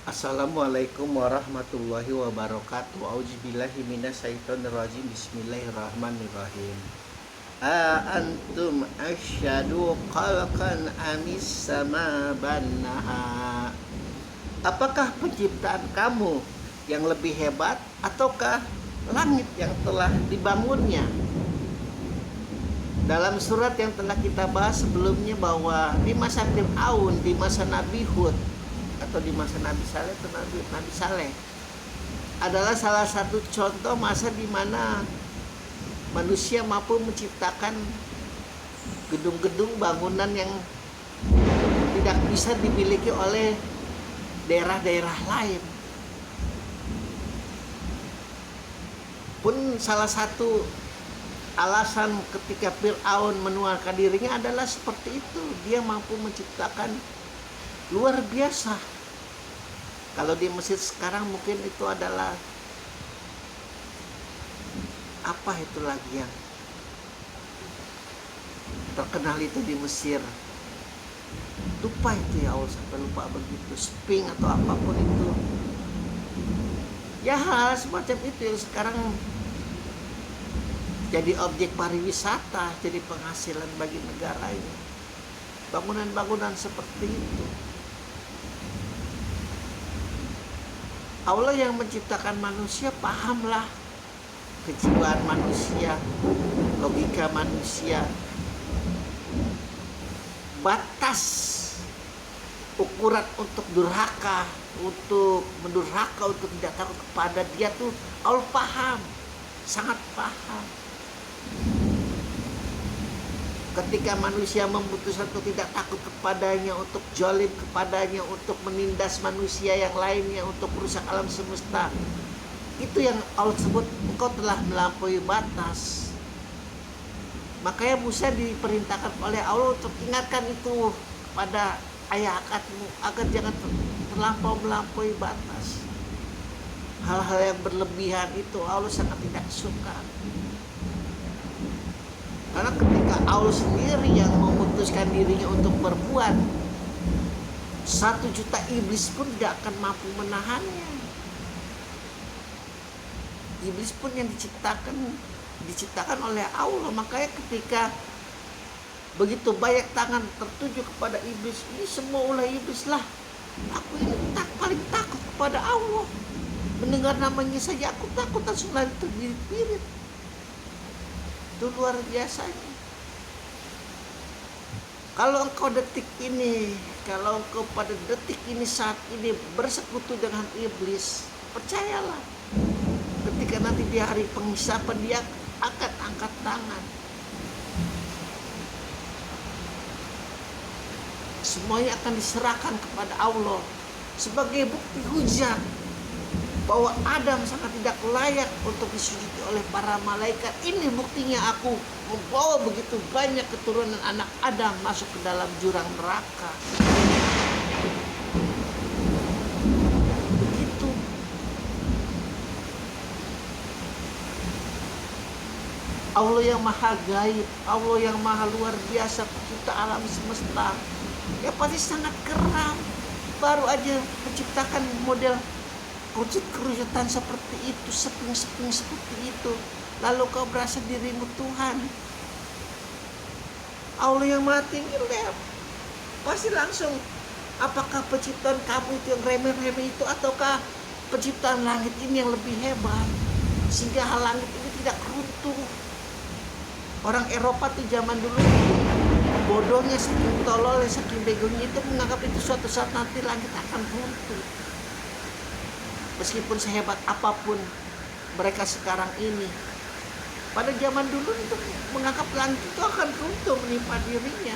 Assalamualaikum warahmatullahi wabarakatuh. Auzubillahi minasyaitonirrajim. Bismillahirrahmanirrahim. Antum asyadu khalqan amis sama banaha. Apakah penciptaan kamu yang lebih hebat ataukah langit yang telah dibangunnya? Dalam surat yang telah kita bahas sebelumnya bahwa di masa Fir'aun, di masa Nabi Hud, atau di masa Nabi Saleh atau Nabi Saleh adalah salah satu contoh masa di mana manusia mampu menciptakan gedung-gedung bangunan yang tidak bisa dimiliki oleh daerah-daerah lain. Pun salah satu alasan ketika Fir'aun menuarkan dirinya adalah seperti itu. Dia mampu menciptakan luar biasa. Kalau di Mesir sekarang mungkin itu adalah apa itu lagi yang terkenal itu di Mesir. Lupa itu ya Allah, sampai lupa begitu. Sphinx atau apapun itu. Ya hal semacam itu yang sekarang jadi objek pariwisata, jadi penghasilan bagi negara ini. Bangunan-bangunan seperti itu. Allah yang menciptakan manusia pahamlah kejiwaan manusia, logika manusia, batas ukuran untuk durhaka, untuk mendurhaka, untuk tidak takut kepada dia tuh Allah paham, sangat paham. Ketika manusia memutuskan untuk tidak takut kepadanya, untuk zalim kepadanya, untuk menindas manusia yang lainnya, untuk merusak alam semesta, itu yang Allah sebut engkau telah melampaui batas. Makanya Musa diperintahkan oleh Allah untuk ingatkan itu kepada ayah angkatmu agar jangan terlampau melampaui batas. Hal-hal yang berlebihan itu Allah sangat tidak suka. Karena ketika Allah sendiri yang memutuskan dirinya untuk berbuat, 1 juta iblis pun tidak akan mampu menahannya. Iblis pun yang diciptakan oleh Allah. Makanya ketika begitu banyak tangan tertuju kepada iblis, ini semua ulah iblis lah. Aku ini paling takut kepada Allah. Mendengar namanya saja aku takut, langsung lari terbirit-birit. Itu luar biasanya. Kalau engkau kalau engkau pada detik ini, saat ini bersekutu dengan iblis, percayalah, ketika nanti di hari penghisapan dia akan angkat tangan. Semuanya akan diserahkan kepada Allah sebagai bukti hujah bahwa Adam sangat tidak layak untuk disujudi oleh para malaikat. Ini buktinya aku membawa begitu banyak keturunan anak Adam masuk ke dalam jurang neraka. Begitu. Allah yang maha gaib, Allah yang maha luar biasa, pencipta alam semesta, ya pasti sangat geram. Baru aja menciptakan model kerucut-kerucutan seperti itu, seping-seping seperti itu, lalu kau berasa dirimu Tuhan. Allah yang maha tinggi, lihat, pasti langsung, apakah penciptaan kamu itu yang remeh-remeh itu, ataukah penciptaan langit ini yang lebih hebat, sehingga hal langit ini tidak runtuh. Orang Eropa tuh zaman dulu bodohnya, saking tololnya, saking begonya itu, menganggap itu suatu saat nanti langit akan runtuh. Meskipun sehebat apapun mereka sekarang ini, pada zaman dulu itu menganggap langit itu akan runtuh menimpa dirinya.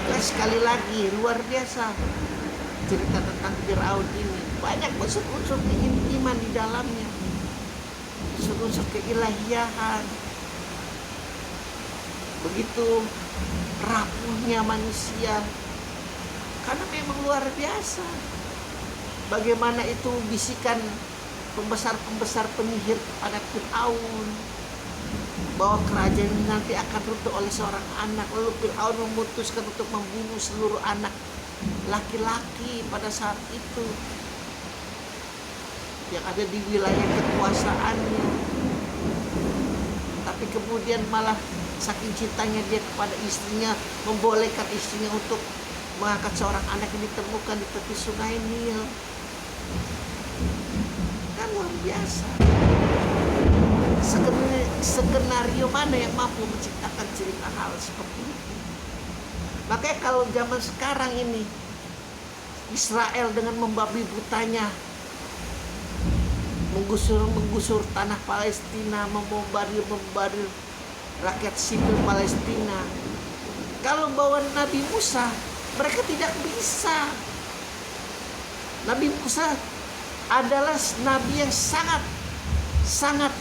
Nah, sekali lagi luar biasa cerita tentang Fir'aun ini. Banyak unsur-unsur keimanan di dalamnya, unsur-unsur keilahian. Begitu rapuhnya manusia, karena memang luar biasa. Bagaimana itu bisikan pembesar-pembesar penyihir kepada Fir'aun, bahwa kerajaan ini nanti akan runtuh oleh seorang anak. Lalu Fir'aun memutuskan untuk membunuh seluruh anak laki-laki pada saat itu yang ada di wilayah kekuasaannya. Tapi kemudian malah saking cintanya dia kepada istrinya, membolehkan istrinya untuk mengangkat seorang anak yang ditemukan di tepi sungai Nil. Kan luar biasa. Skenario mana yang mampu menciptakan cerita hal seperti itu? Makanya kalau zaman sekarang ini Israel dengan membabi butanya menggusur tanah Palestina, membombardir rakyat sipil Palestina. Kalau bawa Nabi Musa, mereka tidak bisa. Nabi Musa adalah nabi yang sangat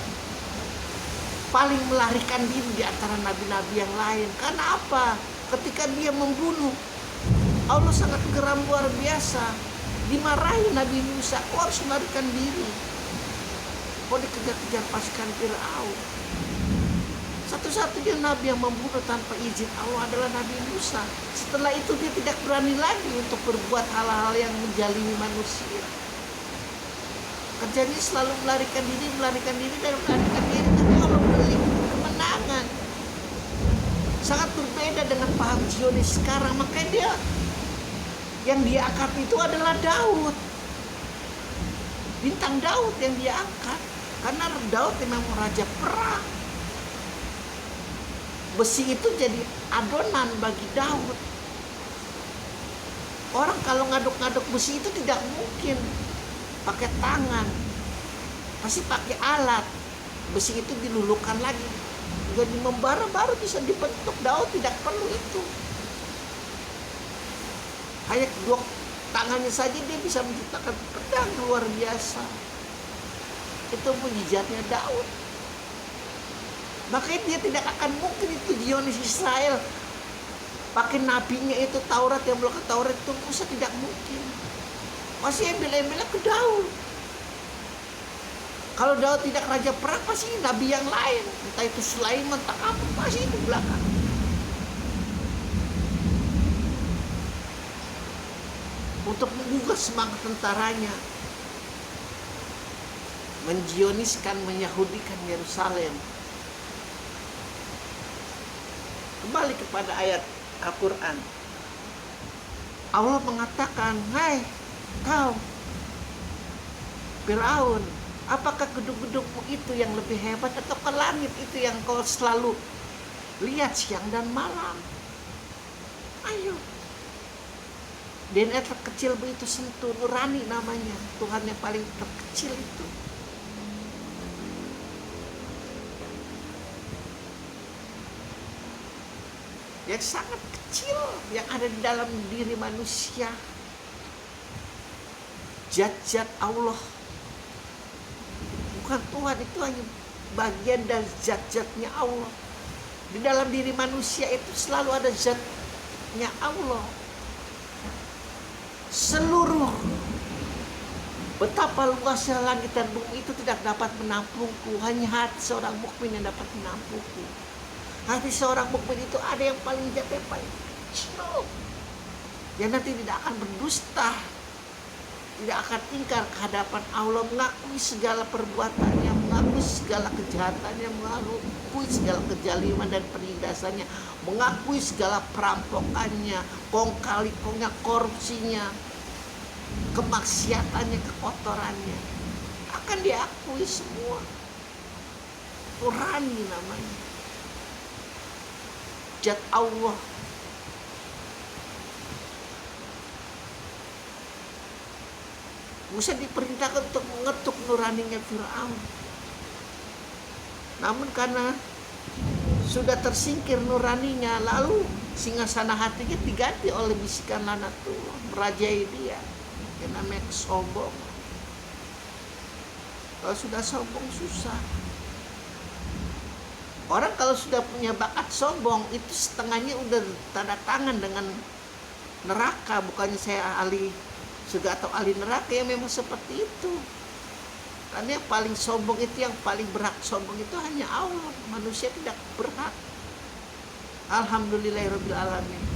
paling melarikan diri di antara nabi-nabi yang lain. Karena apa? Ketika dia membunuh, Allah sangat geram luar biasa. Dimarahi Nabi Musa, kau harus melarikan diri. Kau dikejar-kejar pasukan Fir'aun. Satu-satunya nabi yang membunuh tanpa izin Allah adalah Nabi Musa. Setelah itu dia tidak berani lagi untuk berbuat hal-hal yang menjalimi manusia. Kerjanya selalu melarikan diri dan melarikan diri. Tapi Allah beri kemenangan. Sangat berbeda dengan paham Zionis sekarang. Makanya dia yang dia angkat itu adalah Daud. Bintang Daud yang dia angkat. Karena Daud memang raja perang. Besi itu jadi adonan bagi Daud. Orang kalau ngaduk-ngaduk besi itu tidak mungkin pakai tangan, pasti pakai alat. Besi itu dilulukan lagi, jadi membara baru bisa dibentuk. Daud tidak perlu itu. Hanya dua tangannya saja dia bisa menciptakan pedang luar biasa. Itu mujizatnya Daud. Makanya dia tidak akan mungkin itu Zionis Israel pakai nabinya itu Taurat, yang melakukan Taurat itu Musa, tidak mungkin. Masih embel-embelnya ke Daud. Kalau Daud tidak raja perang, pasti nabi yang lain, entah itu Sulaiman, entah apa, pasti itu belakang. Untuk menggugah semangat tentaranya, menjioniskan, menyahudikan Yerusalem. Kembali kepada ayat Al-Quran. Allah mengatakan, hai kau Fir'aun, apakah gedung-gedungmu itu yang lebih hebat, atau ke langit itu yang kau selalu lihat siang dan malam? Ayo. DNA terkecil begitu sentuh, nurani namanya, Tuhan yang paling terkecil itu. Yang sangat kecil yang ada di dalam diri manusia. Zat-zat Allah, bukan Tuhan, itu hanya bagian dari zat-zatnya Allah. Di dalam diri manusia itu selalu ada zatnya Allah. Seluruh betapa luasnya langit dan bumi itu tidak dapat menampungku. Hanya hati seorang mukmin yang dapat menampungku. Hati seorang mukmin itu ada yang paling jahat, yang paling kecil, yang nanti tidak akan berdusta, tidak akan ingkar ke hadapan Allah, mengakui segala perbuatannya, mengakui segala kejahatannya, mengakui segala kezaliman dan penindasannya, mengakui segala perampokannya, kong-kali-kongnya, korupsinya, kemaksiatannya, kekotorannya, akan diakui semua. Nurani namanya. Zat Allah. Musa diperintahkan untuk mengetuk nuraninya Fir'aun. Namun karena sudah tersingkir nuraninya, lalu singgasana hatinya diganti oleh bisikan laknatullah, merajai dia. Yang namanya sombong. Kalau sudah sombong susah. Orang kalau sudah punya bakat sombong, itu setengahnya udah tanda tangan dengan neraka. Bukannya saya ahli surga atau ahli neraka, ya memang seperti itu. Karena yang paling sombong itu, yang paling berhak sombong itu hanya Allah. Manusia tidak berhak. Alhamdulillahirabbil alamin.